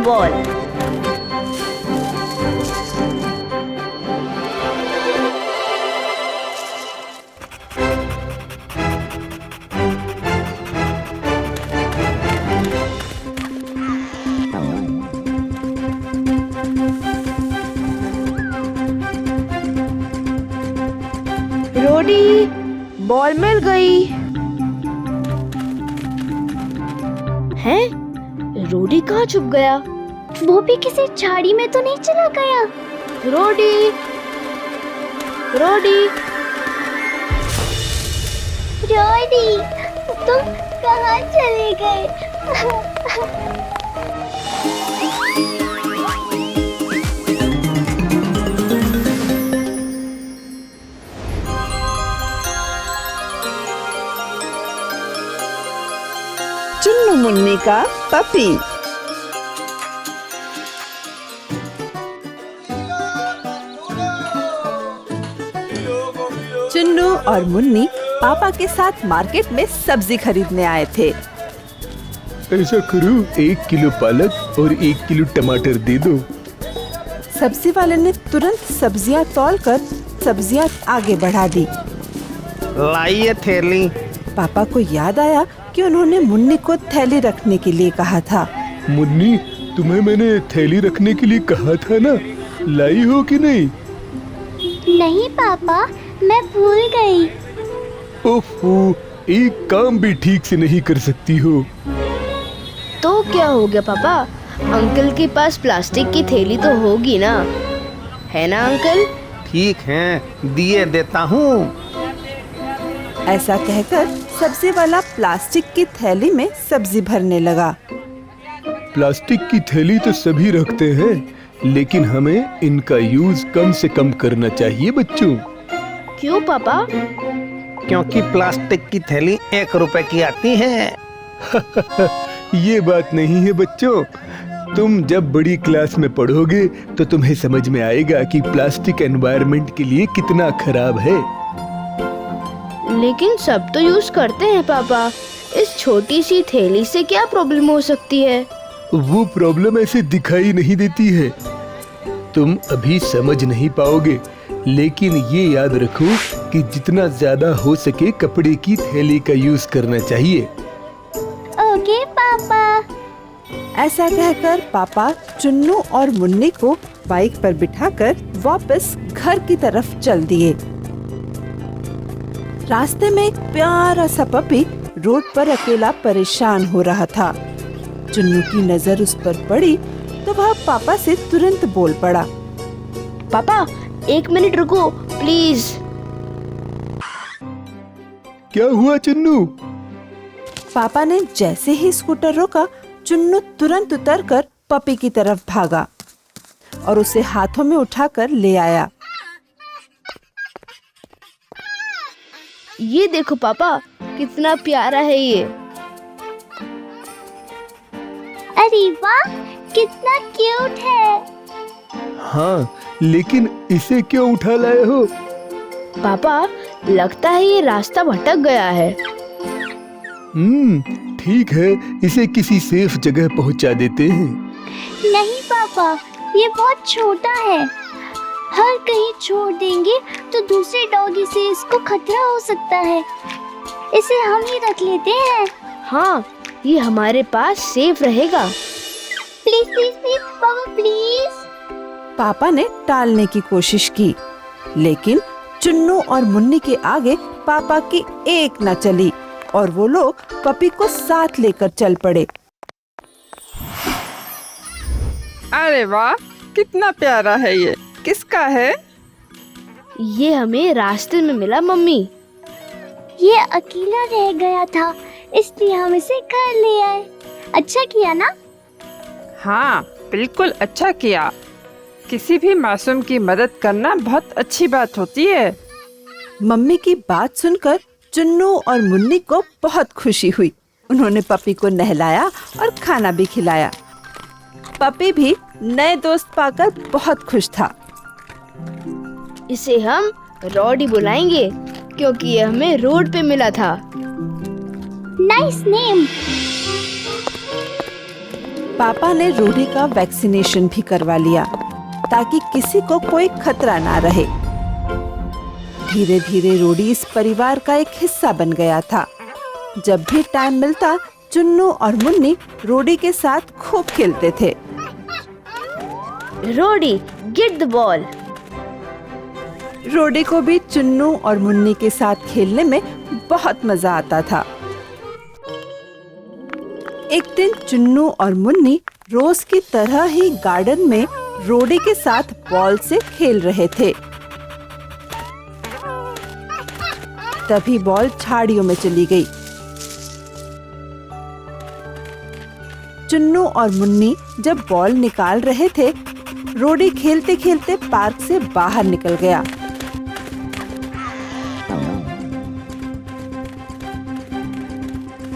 wall. रोडी, ball मिल गई। हैं? रोडी कहाँ छुप गया? वो भी किसी झाड़ी में तो नहीं चला गया? रोडी, रोडी, रोडी, तुम कहाँ चले गए? चुन्नू मुन्नी का पपी। चुन्नू और मुन्नी पापा के साथ मार्केट में सब्जी खरीदने आए थे। ऐसा करो, 1 किलो पालक और 1 किलो टमाटर दे दो। सब्जी वाले ने तुरंत सब्जियां तौलकर सब्जियां आगे बढ़ा दी। लाइए थैली। पापा को याद आया कि उन्होंने मुन्नी को थैली रखने के लिए कहा था। मुन्नी, तुम्हें मैंने थैली रखने के लिए कहा था ना, लाई हो कि नहीं? नहीं पापा, मैं भूल गई। ओफो, एक काम भी ठीक से नहीं कर सकती हो। तो क्या हो गया पापा? अंकल के पास प्लास्टिक की थैली तो होगी ना, है ना अंकल? ठीक है, दिए देता हूँ। ऐसा कहकर सब्जी वाला प्लास्टिक की थैली में सब्जी भरने लगा। प्लास्टिक की थैली तो सभी रखते हैं, लेकिन हमें इनका यूज कम से कम करना चाहिए बच्चों। क्यों पापा? क्योंकि प्लास्टिक की थैली 1 रुपए की आती है। ये बात नहीं है बच्चों, तुम जब बड़ी क्लास में पढ़ोगे तो तुम्हें समझ में आएगा कि प्लास्टिक एनवायरनमेंट के लिए कितना खराब है। लेकिन सब तो यूज करते हैं पापा, इस छोटी सी थैली से क्या प्रॉब्लम हो सकती है? वो प्रॉब्लम ऐसे दिखाई नहीं देती है, तुम अभी समझ नहीं पाओगे, लेकिन ये याद रखो कि जितना ज्यादा हो सके कपड़े की थैली का यूज करना चाहिए। ओके पापा। ऐसा कहकर पापा चुन्नू और मुन्नी को बाइक पर बिठाकर वापस घर की तरफ चल दिए। रास्ते में एक प्यारा सा पपी रोड पर अकेला परेशान हो रहा था। चुन्नू की नजर उस पर पड़ी तो वह पापा से तुरंत बोल पड़ा, पापा 1 मिनट रुको प्लीज। क्या हुआ चुन्नू? पापा ने जैसे ही स्कूटर रोका, चुन्नू तुरंत उतरकर पपी की तरफ भागा और उसे हाथों में उठाकर ले आया। ये देखो पापा, कितना प्यारा है ये। अरे वाह, कितना क्यूट है। हाँ, लेकिन इसे क्यों उठा लाए हो? पापा, लगता है ये रास्ता भटक गया है। ठीक है, इसे किसी सेफ जगह पहुंचा देते हैं। नहीं पापा, ये बहुत छोटा है, हर कहीं छोड़ देंगे तो दूसरे डॉगी से इसको खतरा हो सकता है। इसे हम ही रख लेते हैं। हाँ, ये हमारे पास सेफ रहेगा। प्लीज प्लीज प्लीज पापा प्लीज। पापा ने टालने की कोशिश की, लेकिन चुन्नू और मुन्नी के आगे पापा की एक न चली और वो लोग पपी को साथ लेकर चल पड़े। अरे वाह, कितना प्यारा है ये। किसका है? ये हमें रास्ते में मिला मम्मी। ये अकेला रह गया था, इसलिए हम इसे घर ले आए। अच्छा किया ना? हाँ, बिल्कुल अच्छा किया। किसी भी मासूम की मदद करना बहुत अच्छी बात होती है। मम्मी की बात सुनकर चुन्नू और मुन्नी को बहुत खुशी हुई। उन्होंने पपी को नहलाया और खाना भी खिलाया। पपी भी नए दोस्त पाकर बहुत खुश था। इसे हम रोडी बुलाएंगे क्योंकि ये हमें रोड पे मिला था। Nice name. पापा ने रोडी का वैक्सीनेशन भी करवा लिया ताकि किसी को कोई खतरा ना रहे। धीरे धीरे रोडी इस परिवार का एक हिस्सा बन गया था। जब भी टाइम मिलता चुन्नू और मुन्नी रोडी के साथ खूब खेलते थे। रोडी, गेट द बॉल। रोडी को भी चुन्नू और मुन्नी के साथ खेलने में बहुत मजा आता था। एक दिन चुन्नू और मुन्नी रोज की तरह ही गार्डन में रोडी के साथ बॉल से खेल रहे थे। तभी बॉल झाड़ियों में चली गई। चुन्नू और मुन्नी जब बॉल निकाल रहे थे, रोडी खेलते खेलते पार्क से बाहर निकल गया।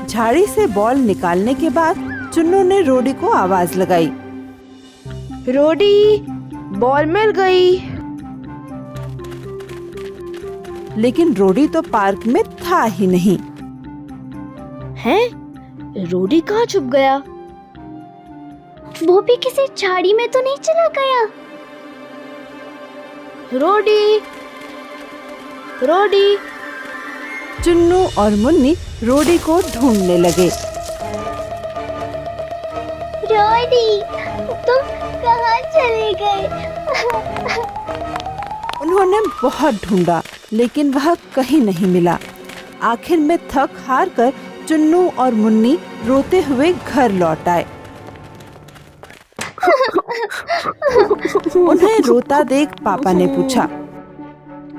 झाड़ी से बॉल निकालने के बाद चुन्नू ने रोडी को आवाज लगाई। रोडी, बॉल मिल गई। लेकिन रोडी तो पार्क में था ही नहीं। हैं? रोडी कहाँ छुप गया? वो भी किसी झाड़ी में तो नहीं चला गया? रोडी, रोडी। चुन्नू और मुन्नी रोडी को ढूंढने लगे। रोडी, तुम कहाँ चले गए? उन्होंने बहुत ढूंढा लेकिन वह कहीं नहीं मिला। आखिर में थक हार कर चुन्नू और मुन्नी रोते हुए घर लौट आए। उन्हें रोता देख पापा ने पूछा,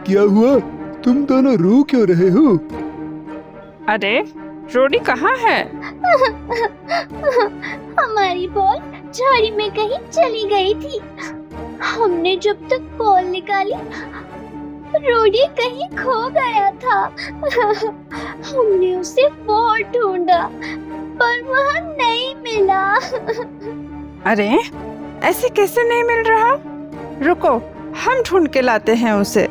क्या हुआ? तुम दोनों रो क्यों रहे हो? अरे रोडी कहाँ है? हमारी बॉल झाड़ी में कहीं चली गई थी। हमने जब तक बॉल निकाली, रोडी कहीं खो गया था। हमने उसे बहुत ढूंढा पर वह नहीं मिला। अरे ऐसे कैसे नहीं मिल रहा? रुको, हम ढूंढ के लाते हैं उसे।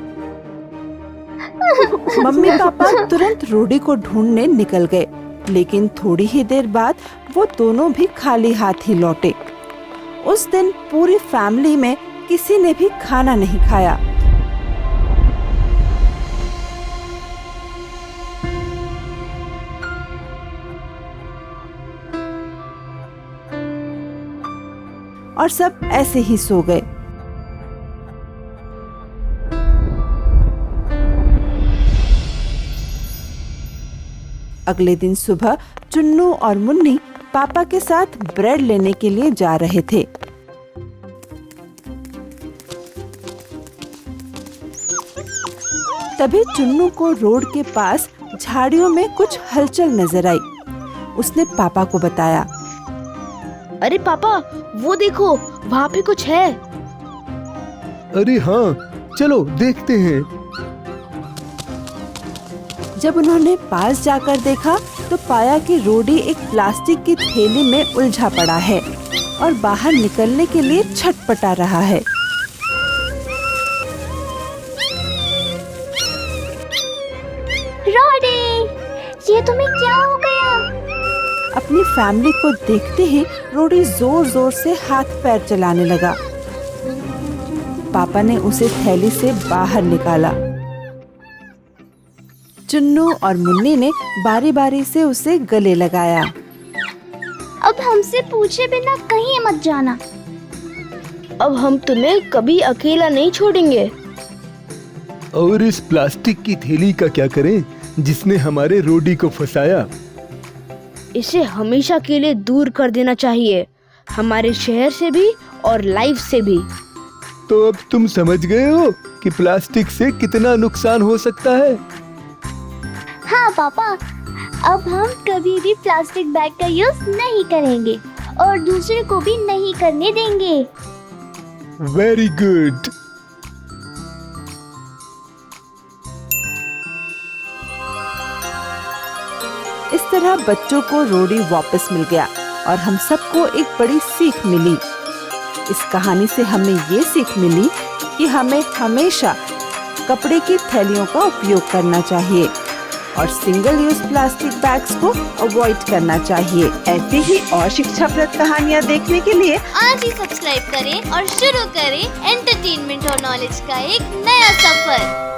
मम्मी पापा तुरंत रोडी को ढूंढने निकल गए, लेकिन थोड़ी ही देर बाद वो दोनों भी खाली हाथ ही लौटे। उस दिन पूरी फैमिली में किसी ने भी खाना नहीं खाया। और सब ऐसे ही सो गए। अगले दिन सुबह चुन्नू और मुन्नी पापा के साथ ब्रेड लेने के लिए जा रहे थे। तभी चुन्नू को रोड के पास झाड़ियों में कुछ हलचल नजर आई। उसने पापा को बताया, अरे पापा, वो देखो, वहाँ पे कुछ है। अरे हाँ, चलो देखते हैं। जब उन्होंने पास जाकर देखा तो पाया कि रोडी एक प्लास्टिक की थैली में उलझा पड़ा है और बाहर निकलने के लिए छटपटा रहा है। रोडी, ये तुम्हें क्या हो गया? अपनी फैमिली को देखते ही रोडी जोर जोर से हाथ पैर चलाने लगा। पापा ने उसे थैली से बाहर निकाला। चुन्नू और मुन्नी ने बारी बारी से उसे गले लगाया। अब हमसे पूछे बिना कहीं मत जाना। अब हम तुम्हें कभी अकेला नहीं छोड़ेंगे। और इस प्लास्टिक की थैली का क्या करें जिसने हमारे रोडी को फंसाया? इसे हमेशा के लिए दूर कर देना चाहिए, हमारे शहर से भी और लाइफ से भी। तो अब तुम समझ गए हो कि प्लास्टिक से कितना नुकसान हो सकता है। हाँ पापा, अब हम कभी भी प्लास्टिक बैग का यूज नहीं करेंगे और दूसरे को भी नहीं करने देंगे। Very good. इस तरह बच्चों को रोडी वापस मिल गया और हम सबको एक बड़ी सीख मिली। इस कहानी से हमें ये सीख मिली कि हमें हमेशा कपड़े की थैलियों का उपयोग करना चाहिए। और सिंगल यूज प्लास्टिक बैग्स को अवॉइड करना चाहिए। ऐसी ही और शिक्षाप्रद कहानियाँ देखने के लिए आज ही सब्सक्राइब करें और शुरू करें एंटरटेनमेंट और नॉलेज का एक नया सफर।